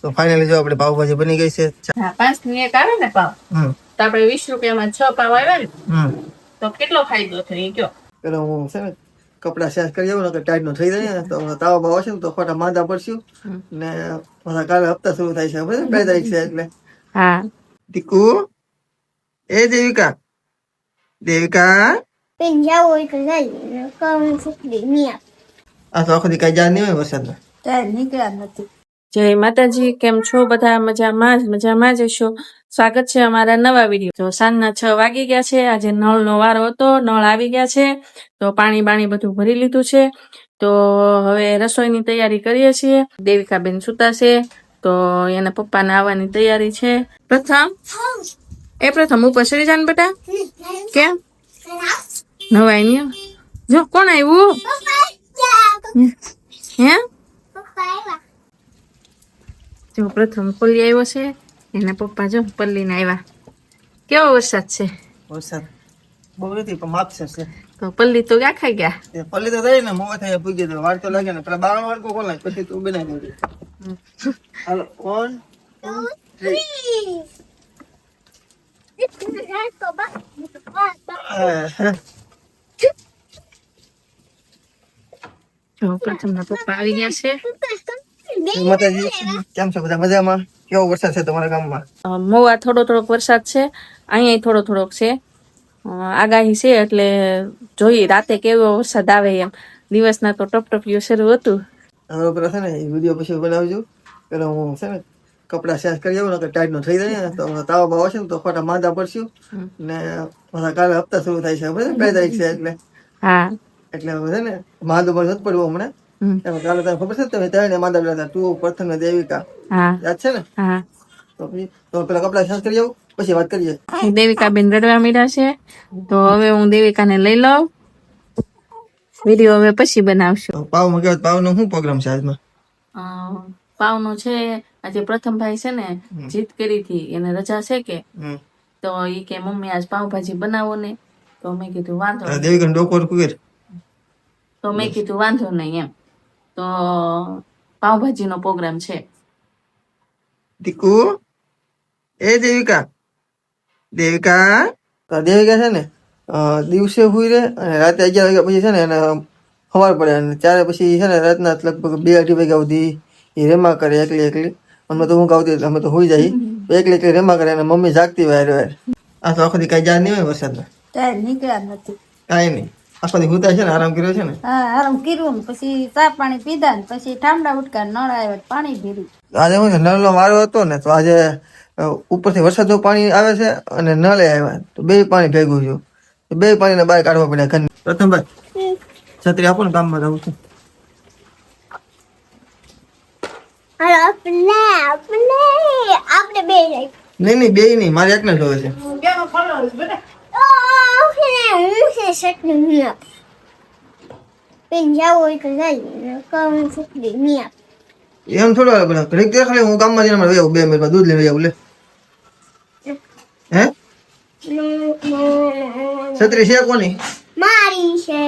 તો ફાઇનલી જો આપણે પાવભાજી બની ગઈ છે. હા 5 ની એક આવે ને પાવ તો આપણે 20 રૂપિયામાં 6 પાવ આવ્યા ને તો કેટલો ફાયદો થયો એ કયો. પેલો હું છે ને કપડા શેર કરી આવું ને ટાઈટ નો થઈ જાય ને તો તાવા બાવા છે ને તો ખોટા માંદા પડશું ને પાછા કાલે હપ્તા શરૂ થાય છે બરાબર 2 તારીખ છે એટલે. હા ટીકુ એ દેવિકા પેન્જા હોય તો લઈ કોણ સુખડી મિયા આ તો આખો દી કઈ જાન નહીં હોય વરસાદમાં તાર નીકળ્યા નથી. જય માતાજી, કેમ છો બધા? મજામાં જ હશો. સ્વાગત છે અમારા નવા વિડીયો. તો સાંજના 6 વાગી ગયા છે. આજે નળનો વારો હતો, નળ આવી ગયા છે તો પાણી બધું ભરી લીધું છે. તો હવે રસોઈની તૈયારી કરીએ છીએ. દેવિકાબેન સુતા છે તો એના પપ્પાને આવવાની તૈયારી છે. પ્રથમ ઉપર ચડી જાન બેટા. કેમ નવાઈ નહીં? જો કોણ આવ્યું હે? જો પ્રથમ પલ્લી આવ્યો છે, એના પપ્પા જો પલ્લીને આવ્યા. કેવો વરસાદ છે? વરસાદ બહુ નથી પણ માપશે છે. તો પલ્લી તો ગાખાઈ ગયા. પલ્લી તો થઈ ને મોવા થાય પૂગી દે વાર તો લાગે ને પેલા બાવણ વાર કોણ લાગે પછી તું બનાવી દે. હાલો 1 2 3 જો પ્રથમના પપ્પા આવી ગયા છે. માતાજી કેમ છો બધા? મજામાં? કેવો વરસાદ છે તમારા ગામમાં? મોવા થોડોક વરસાદ છે, અહીંયા થોડોક છે. આગાહી છે એટલે જોઈએ રાતે કેવો વરસાદ આવે એમ. દિવસના તો ટપટપિયું શરૂ હતું. હવે પેલા છે ને વિડીયો પછી બનાવજો. પેલા હું છે ને કપડા શેર કરી આવું ને ટાઈટ નો થઈ જાય ને તો તાવા બાવા છે ને તો ખોટા માંદા પડશું ને પાછા કાલે હપ્તા શરૂ થાય છે બરાબર 2 તારીખ છે એટલે. હા એટલે હવે છે ને માંદો પણ નથી પડવું હમણાં. કાલે તને ખબર છે તમે ત્રણે માંદા પડ્યા હતા, તું પ્રથમ ને દેવિકા, યાદ છે ને? હા તો પછી તો પેલા કપડા શેર કરી આવું પછી વાત કરીએ. દેવિકાબેન રડવા મીડા છે તો હવે હું દેવિકાને લઈ લઉં. વિડીયો હવે પછી બનાવશું. પાવમાં કેવાય પાવનો શું પ્રોગ્રામ છે આજમાં? પાવનો છે આજે પ્રથમભાઈ છે ને જીત કરી હતી, એને રજા છે કે તો ઈ કે મમ્મી આજ પાવભાજી બનાવો ને. તો મેં કીધું વાંધો નહીં. દેવિકા ડોકોર કુવેર તો મેં કીધું વાંધો નહીં એમ. તો પાવભાજી નો પ્રોગ્રામ છે. ટીકુ એ દેવિકા છે ને દિવસે હુઈ રહે અને રાતે 11 વાગ્યા પછી છે ને એને ખબર પડે અને ત્યારે પછી છે ને રાતના લગભગ 2-2:30 વાગ્યા સુધી એ રેમા કરે એકલી. અમે તો હું ગાવતી અમે તો હોઈ જાય એકલી રેમા કરે અને મમ્મી જાગતી વાર. આ તો આખો દી કઈ જાન નહીં હોય વરસાદમાં. તાર નીકળ્યા નથી. કાંઈ નહીં, આખો દી હુતા છે ને આરામ કર્યો છે ને. હા આરામ કર્યું ને પછી ચા પાણી પીધા ને પછી ઠામડા ઉટકા નળ આવ્યા પાણી ભર્યું. આજે હું છે નળનો વારો હતો ને તો આજે ઉપરથી વરસાદનું પાણી આવે છે અને નળે આવ્યા તો 2 પાણી ભેગું થયું. 2 પાણીને બહાર કાઢવા પડ્યા ઘરની. પ્રથમભાઈ છત્રી આપો ને કામમાં જવું છું. આપણે બે નહીં 2 નહીં, મારે એકને જોવે છે. પેન્જા હોય તો લઈ કોણ સુખડી મિયા એમ થોડું આવે પેલા ઘડીક દે ખાલી હું કામમાં જઈને 2 મિનિટમાં દૂધ લઈ આવું લે. હે છત્રી છે કોની? મારી છે.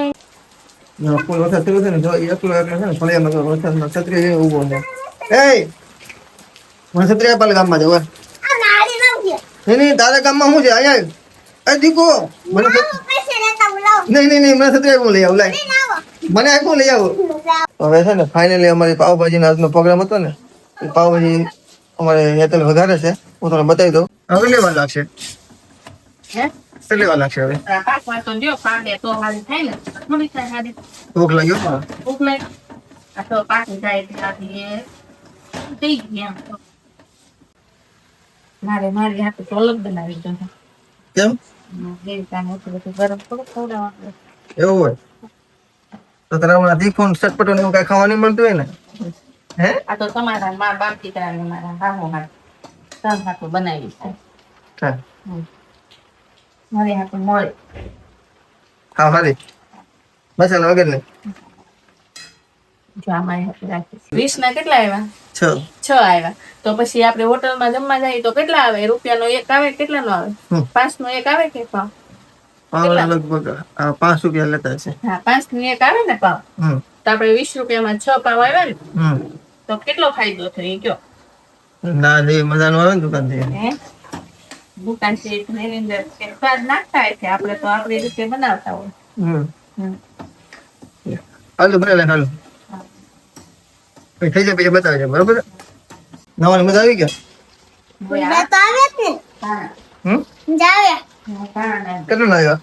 ફૂલ વરસાદ થયો છે ને જો એકલો છે ને ફળિયામાં તો વરસાદમાં છત્રી લઈને ઊભો છે. એ મને છત્રી આપા ગામમાં જવું નહીં તારા ગામમાં શું છે? અહીંયા દીકો મને નહીં મને છત્રી આવું લઈ આવું લાય મને આખું લઈ આવું. હવે છે ને ફાઇનલી અમારી પાવભાજીનો આજનો પ્રોગ્રામ હતો ને એ પાવભાજી અમારે હેતલ વધારે છે, હું તમને બતાવી દઉં. હવે લેવા લાગશે લેવા લાગશે હવે ભૂખ લાગ્યો મારી હાથે તો અલગ બનાવી દો. કેમ એવું હોય તો તારા હમણાં તીખું ચટપટું ને એવું કઈ ખાવા નહીં મળતું હોય ને? હે આ તો તમારા મા બાપ દીકરા ને મારા હાહુ હાથ બનાવી છે. મારી હાથે મળે હા હારી મસાલા વગર ને. જો અમારી હાથે રાખી 20 ના કેટલા આવ્યા? 6 આવ્યા. તો પછી આપણે હોટલમાં જમવા જઈએ તો કેટલા આવે? રૂપિયાનો એક આવે, કેટલાનો આવે? 5 નો એક આવે કે પાવ? લગભગ 5 રૂપિયા લેતા છે. હા 5 ની એક આવે ને પાવ. તો આપણે 20 રૂપિયામાં 6 પાવ આવ્યા ને તો કેટલો ફાયદો થયો કયો? ના જેવી મજા નો આવે ને દુકાન થી. હે દુકાન છે એની અંદર સ્વાદ નાખતા હોય છે, આપણે તો આપણી રીતે બનાવતા હોય. હાલ તો બને હાલો થઈ જાય પછી બતાવે છે બરોબર. નવાની મજા આવી ગયા. કેટલો લાવ્યો?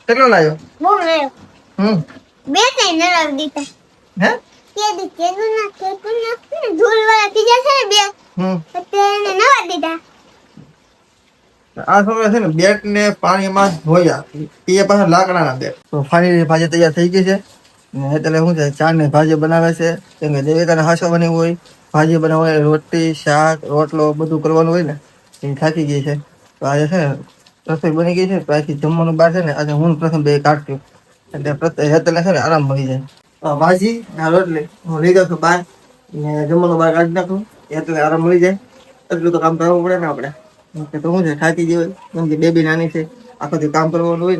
કેટલો લાવ્યો? હે આ છોકરા છે ને બેટ ને પાણીમાં ધોયા એ પાછા લાકડાના બેટ. તો ફાઇનલી ભાજી તૈયાર થઈ ગઈ છે ને એટલે શું છે ચા ને ભાજી બનાવે છે કેમ કે દેવિકાને હાસો બનાવ્યું હોય, ભાજી બનાવવી હોય, રોટી શાક રોટલો બધું કરવાનું હોય ને એ થાકી ગઈ છે. તો આજે છે ને રસોઈ બની ગઈ છે તો આખી જમવાનું બહાર છે ને આજે હું પ્રથમ બે કાઢ્યું એટલે હેતલને છે ને આરામ મળી જાય. ભાજી ને રોટલી હું લઈ જાઉં છું બહાર ને જમવાનું બહાર કાઢી નાખું એટલે આરામ મળી જાય. એટલું તો કામ કરવું પડે ને આપણે તો શું છે થાકી ગઈ હોય કેમ કે બેબી નાની છે આખો દી કામ કરવાનું હોય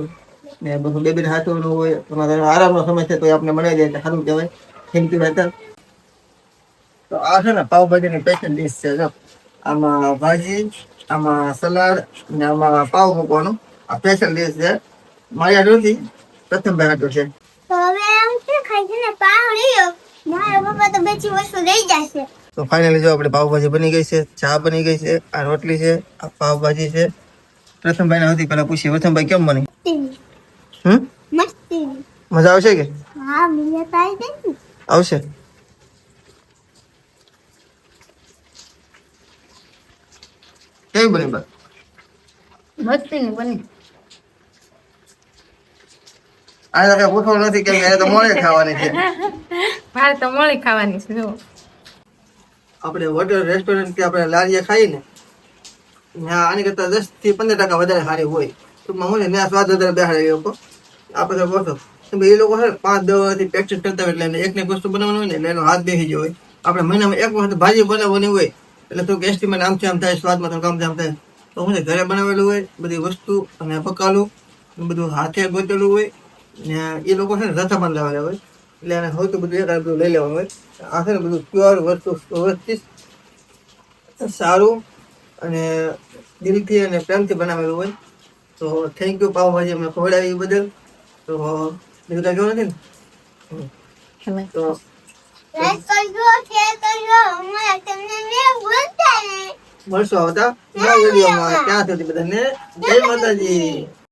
ને બધું બેબીને હાચવાનું હોય તમારે આરામનો સમય છે તો એ આપણે મળી જાય એટલે સારું કહેવાય. Thank you Hetal. તો આ છે ને પાવભાજીની સ્પેશિયલ ડીશ છે જો આમાં ભાજી આમાં સલાડ ને આમાં પાવ મૂકવાનું આ સ્પેશિયલ ડીશ છે મારી આ નથી પ્રથમ ભાઈ હાટું છે. તો ફાઇનલી જો આપણે પાવભાજી બની ગઈ છે, ચા બની ગઈ છે, આ રોટલી છે, આ પાવભાજી છે. પ્રથમભાઈ ને હતી પેલા પૂછીએ પ્રથમભાઈ કેમ બની? મજા આવશે કે? આવશે. કેવી બની બા? મસ્તી ની બની. આ તો કઈ પૂછવાનું નથી કેમ કે તો મોડે ખાવાની છે. મારે તો મોળી ખાવાની છે. જો આપણે હોટેલ રેસ્ટોરન્ટ કે આપણે લારીએ ખાઈએ ને ત્યાં આની કરતા 10 થી 15% વધારે સારી હોય. ટૂંકમાં હું ને ત્યાં સ્વાદ વધારે બેહાડે એ લોકો આપણે તો ઓછો. એ લોકો છે 5-10 વર્ષથી પ્રેક્ટિસ કરતા હોય એટલે એક ને એક વસ્તુ બનાવવાની હોય ને એટલે એનો હાથ બેસી ગયો હોય. આપણે મહિનામાં એક વખત ભાજી બનાવવાની હોય એટલે થોડુંક એસ્ટિમેટ આમથી આમ થાય, સ્વાદમાં થોડુંક આમથી આમ થાય. તો હું છે ઘરે બનાવેલું હોય બધી વસ્તુ અને પકાલું બધું હાથે ગોતેલું હોય ને એ લોકો છે ને રથામાં લાવેલા હોય એટલે એને સૌથી બધું એક બધું લઈ લેવાનું હોય. આ છે ને બધું પ્યોર વસ્તુ વ્યવસ્થિત સારું અને દિલથી અને પ્રેમથી બનાવેલું હોય. તો થેન્ક યુ પાવભાજી અમને ખવડાવી એ બદલ. તો બીજું કાંઈ જોવું નથી ને તો મળશું આવતા નવા વિડીયોમાં. ત્યાં સુધી બધાને જય માતાજી.